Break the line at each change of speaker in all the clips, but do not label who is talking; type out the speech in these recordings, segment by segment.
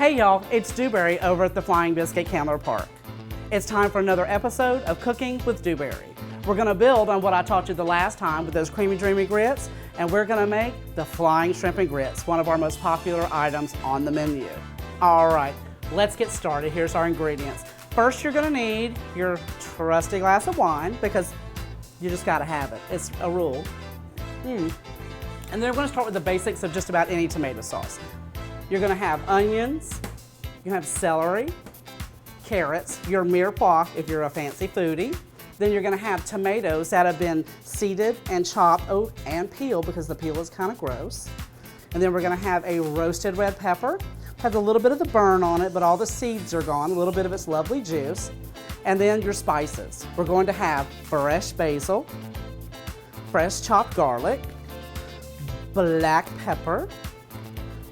Hey y'all, it's Dewberry over at the Flying Biscuit Candler Park. It's time for another episode of Cooking with Dewberry. We're gonna build on what I taught you the last time with those creamy dreamy grits, and we're gonna make the Flying Shrimp and Grits, one of our most popular items on the menu. All right, let's get started. Here's our ingredients. First, you're gonna need your trusty glass of wine because you just gotta have it. It's a rule. And then we're gonna start with the basics of just about any tomato sauce. You're gonna have onions, you have celery, carrots, your mirepoix if you're a fancy foodie. Then you're gonna have tomatoes that have been seeded and chopped, and peeled because the peel is kind of gross. And then we're gonna have a roasted red pepper. Has a little bit of the burn on it, but all the seeds are gone, a little bit of its lovely juice. And then your spices. We're going to have fresh basil, fresh chopped garlic, black pepper,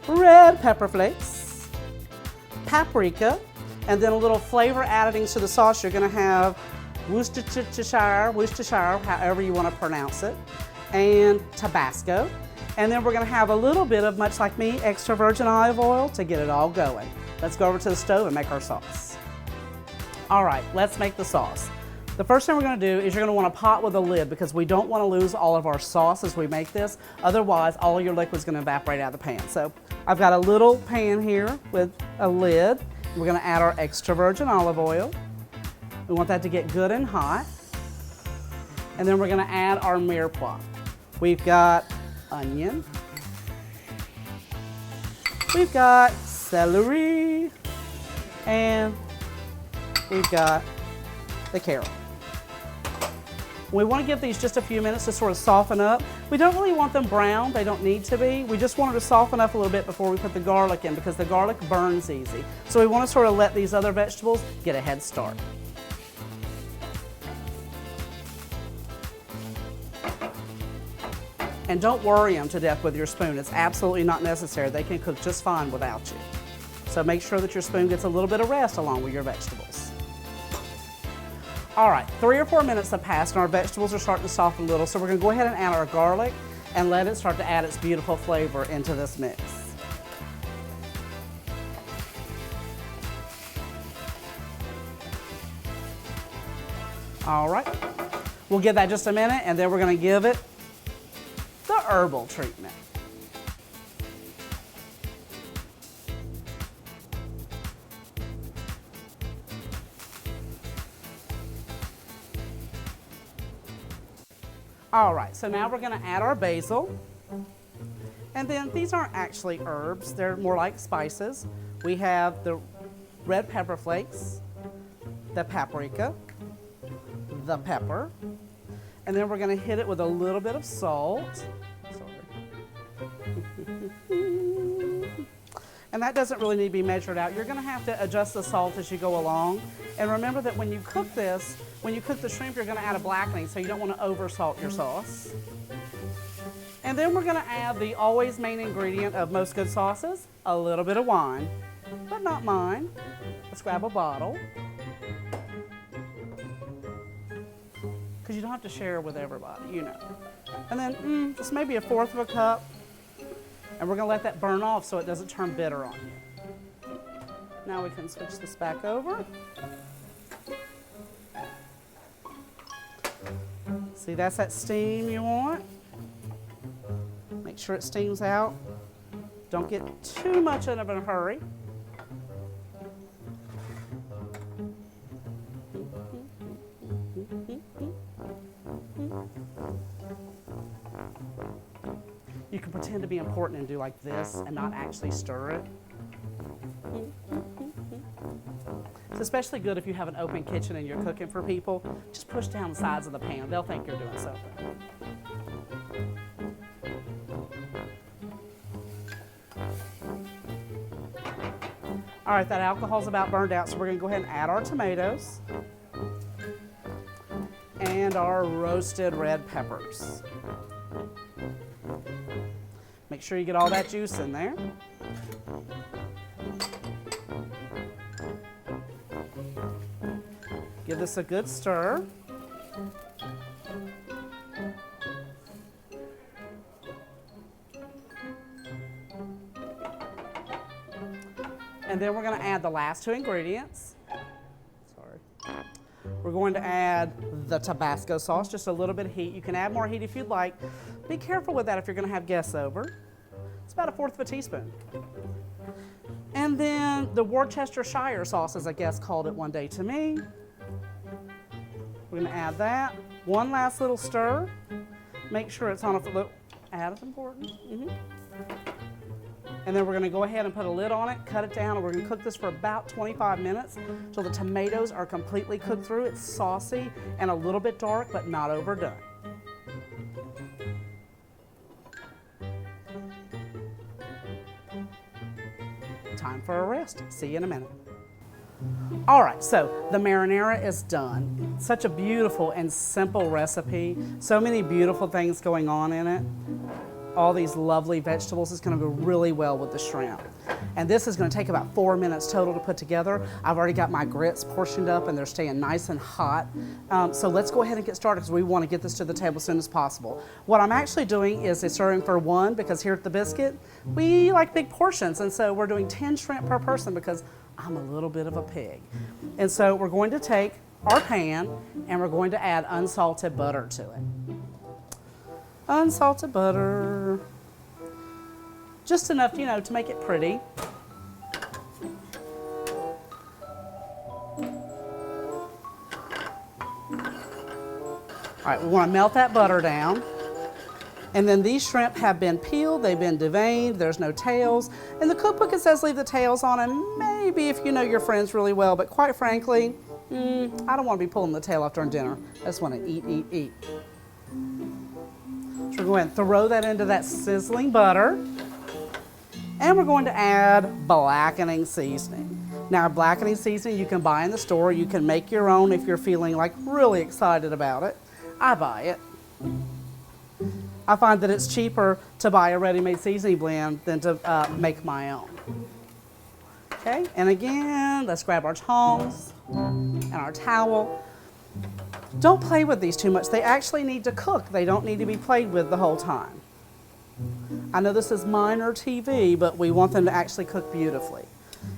red pepper flakes, paprika, and then a little flavor addings to the sauce. You're gonna have Worcestershire, however you want to pronounce it, and Tabasco. And then we're gonna have a little bit of, much like me, extra virgin olive oil to get it all going. Let's go over to the stove and make our sauce. All right, let's make the sauce. The first thing we're gonna do is you're gonna want a pot with a lid because we don't wanna lose all of our sauce as we make this. Otherwise, all of your liquid's gonna evaporate out of the pan. So I've got a little pan here with a lid. We're gonna add our extra virgin olive oil. We want that to get good and hot. And then we're gonna add our mirepoix. We've got onion. We've got celery. And we've got the carrot. We want to give these just a few minutes to sort of soften up. We don't really want them brown, they don't need to be. We just want them to soften up a little bit before we put the garlic in because the garlic burns easy. So we want to sort of let these other vegetables get a head start. And don't worry them to death with your spoon. It's absolutely not necessary. They can cook just fine without you. So make sure that your spoon gets a little bit of rest along with your vegetables. All right, 3 or 4 minutes have passed and our vegetables are starting to soften a little, so we're gonna go ahead and add our garlic and let it start to add its beautiful flavor into this mix. All right, we'll give that just a minute and then we're gonna give it the herbal treatment. All right, so now we're gonna add our basil. And then these aren't actually herbs, they're more like spices. We have the red pepper flakes, the paprika, the pepper, and then we're gonna hit it with a little bit of salt. And that doesn't really need to be measured out. You're gonna have to adjust the salt as you go along. And remember that when you cook this, when you cook the shrimp, you're gonna add a blackening, so you don't wanna over salt your sauce. And then we're gonna add the always main ingredient of most good sauces, a little bit of wine, but not mine. Let's grab a bottle. Because you don't have to share with everybody, you know. And then just maybe 1/4 of a cup. And we're gonna let that burn off so it doesn't turn bitter on you. Now we can switch this back over. See, that's that steam you want. Make sure it steams out. Don't get too much in of a hurry. You can pretend to be important and do like this and not actually stir it. It's especially good if you have an open kitchen and you're cooking for people. Just push down the sides of the pan. They'll think you're doing something. All right, that alcohol's about burned out, so we're gonna go ahead and add our tomatoes and our roasted red peppers. Make sure you get all that juice in there. Give this a good stir. And then we're going to add the last 2 ingredients. Sorry. We're going to add the Tabasco sauce, just a little bit of heat. You can add more heat if you'd like. Be careful with that if you're going to have guests over. It's about 1/4 teaspoon. And then the Worcestershire sauce, as a guest called it one day to me. We're going to add that. One last little stir. Make sure it's on a look. Add is important. And then we're going to go ahead and put a lid on it, cut it down, and we're going to cook this for about 25 minutes until the tomatoes are completely cooked through. It's saucy and a little bit dark, but not overdone. Time for a rest. See you in a minute. All right, so the marinara is done. Such a beautiful and simple recipe. So many beautiful things going on in it. All these lovely vegetables. It's going to go really well with the shrimp. And this is going to take about 4 minutes total to put together. I've already got my grits portioned up and they're staying nice and hot. So let's go ahead and get started because we want to get this to the table as soon as possible. What I'm actually doing is serving for 1 because here at the Biscuit, we like big portions. And so we're doing 10 shrimp per person because I'm a little bit of a pig. And so we're going to take our pan and we're going to add unsalted butter to it. Unsalted butter. Just enough, you know, to make it pretty. All right, we want to melt that butter down. And then these shrimp have been peeled, they've been deveined, there's no tails. In the cookbook it says leave the tails on, and maybe if you know your friends really well, but quite frankly, I don't want to be pulling the tail off during dinner. I just want to eat, eat, eat. So we're going to throw that into that sizzling butter. And we're going to add blackening seasoning. Now, blackening seasoning you can buy in the store. You can make your own if you're feeling like really excited about it. I buy it. I find that it's cheaper to buy a ready-made seasoning blend than to make my own. Okay, and again, let's grab our tongs and our towel. Don't play with these too much. They actually need to cook. They don't need to be played with the whole time. I know this is minor TV, but we want them to actually cook beautifully.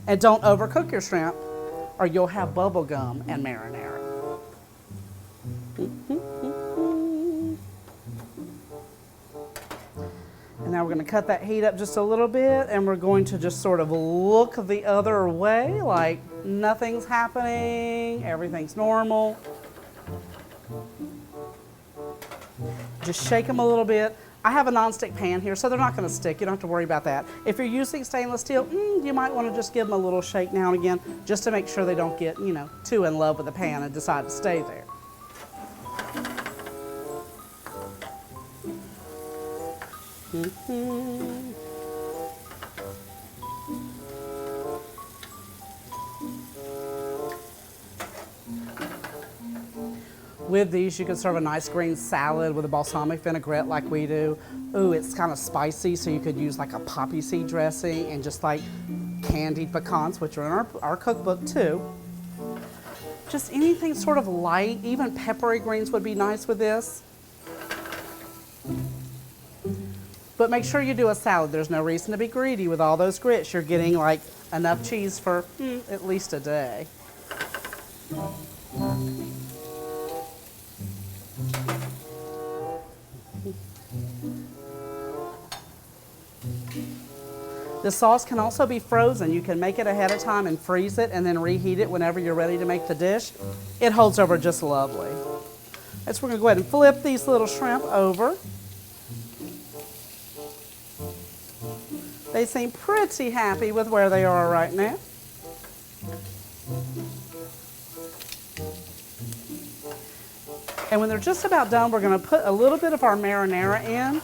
And don't overcook your shrimp or you'll have bubble gum and marinara. And now we're going to cut that heat up just a little bit and we're going to just sort of look the other way like nothing's happening, everything's normal. Just shake them a little bit. I have a nonstick pan here, so they're not going to stick. You don't have to worry about that. If you're using stainless steel, you might want to just give them a little shake now and again just to make sure they don't get, you know, too in love with the pan and decide to stay there. With these, you can serve a nice green salad with a balsamic vinaigrette like we do. Ooh, it's kind of spicy, so you could use like a poppy seed dressing and just like candied pecans, which are in our cookbook too. Just anything sort of light, even peppery greens would be nice with this. But make sure you do a salad. There's no reason to be greedy with all those grits. You're getting like enough cheese for at least a day. The sauce can also be frozen. You can make it ahead of time and freeze it and then reheat it whenever you're ready to make the dish. It holds over just lovely. Next, we're going to go ahead and flip these little shrimp over. They seem pretty happy with where they are right now. And when they're just about done, we're going to put a little bit of our marinara in.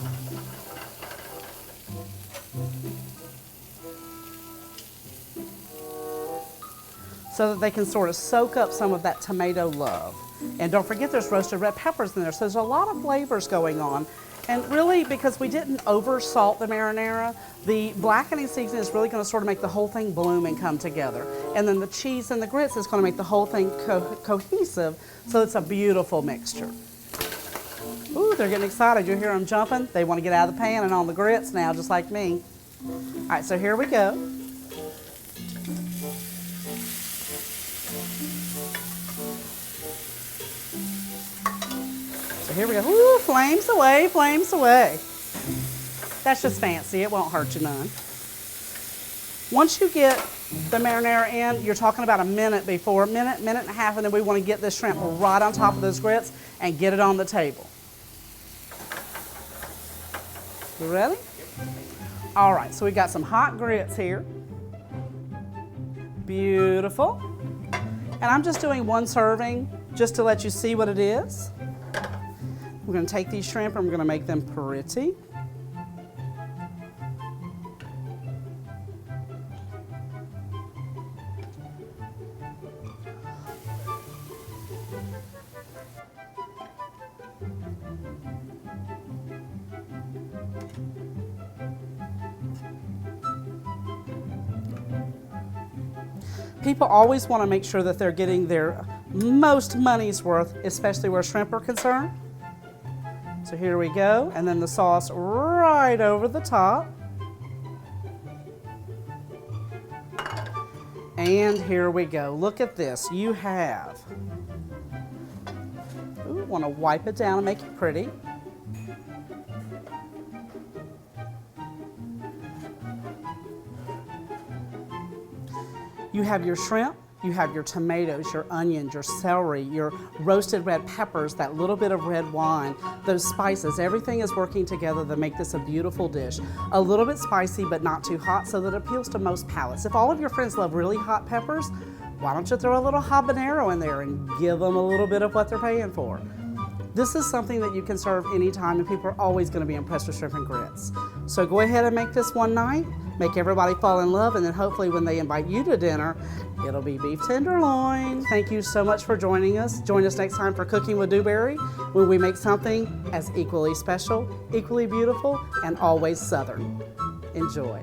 So that they can sort of soak up some of that tomato love. And don't forget there's roasted red peppers in there, so there's a lot of flavors going on. And really, because we didn't over salt the marinara, the blackening seasoning is really going to sort of make the whole thing bloom and come together. And then the cheese and the grits is going to make the whole thing cohesive, so it's a beautiful mixture. Ooh, they're getting excited. You hear them jumping? They want to get out of the pan and on the grits now, just like me. All right, so here we go. So here we go. Woo, flames away, flames away. That's just fancy. It won't hurt you none. Once you get the marinara in, you're talking about a minute before, minute and a half, and then we want to get this shrimp right on top of those grits and get it on the table. You ready? All right, so we got some hot grits here. Beautiful. And I'm just doing one serving just to let you see what it is. We're going to take these shrimp and we're going to make them pretty. People always want to make sure that they're getting their most money's worth, especially where shrimp are concerned. So here we go, and then the sauce right over the top. And here we go. Look at this. You have, ooh, want to wipe it down and make it pretty. You have your shrimp, you have your tomatoes, your onions, your celery, your roasted red peppers, that little bit of red wine, those spices, everything is working together to make this a beautiful dish. A little bit spicy, but not too hot, so that it appeals to most palates. If all of your friends love really hot peppers, why don't you throw a little habanero in there and give them a little bit of what they're paying for? This is something that you can serve anytime, and people are always going to be impressed with shrimp and grits. So go ahead and make this one night, make everybody fall in love, and then hopefully when they invite you to dinner, it'll be beef tenderloin. Thank you so much for joining us. Join us next time for Cooking with Dewberry, when we make something as equally special, equally beautiful, and always Southern. Enjoy.